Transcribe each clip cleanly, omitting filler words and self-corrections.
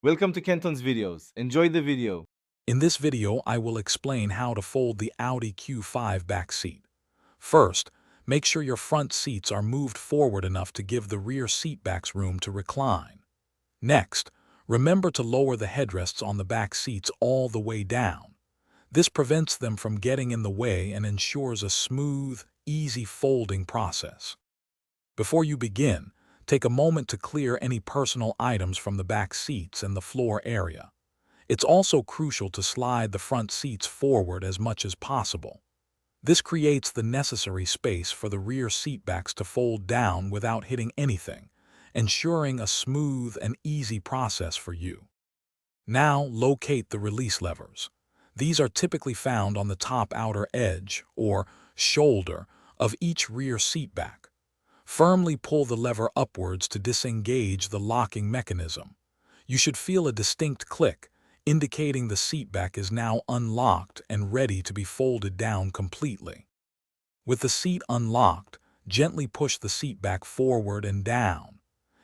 Welcome to Kenton's videos. Enjoy the video. In this video, I will explain how to fold the Audi Q5 back seat. First, make sure your front seats are moved forward enough to give the rear seat backs room to recline. Next, remember to lower the headrests on the back seats all the way down. This prevents them from getting in the way and ensures a smooth, easy folding process. Before you begin, take a moment to clear any personal items from the back seats and the floor area. It's also crucial to slide the front seats forward as much as possible. This creates the necessary space for the rear seatbacks to fold down without hitting anything, ensuring a smooth and easy process for you. Now locate the release levers. These are typically found on the top outer edge, or shoulder, of each rear seatback. Firmly pull the lever upwards to disengage the locking mechanism. You should feel a distinct click, indicating the seatback is now unlocked and ready to be folded down completely. With the seat unlocked, gently push the seat back forward and down.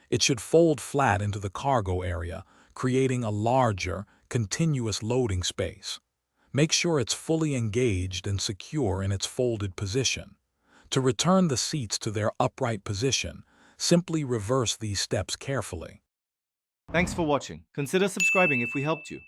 It should fold flat into the cargo area, creating a larger, continuous loading space. Make sure it's fully engaged and secure in its folded position. To return the seats to their upright position, simply reverse these steps carefully. Thanks for watching. Consider subscribing if we helped you.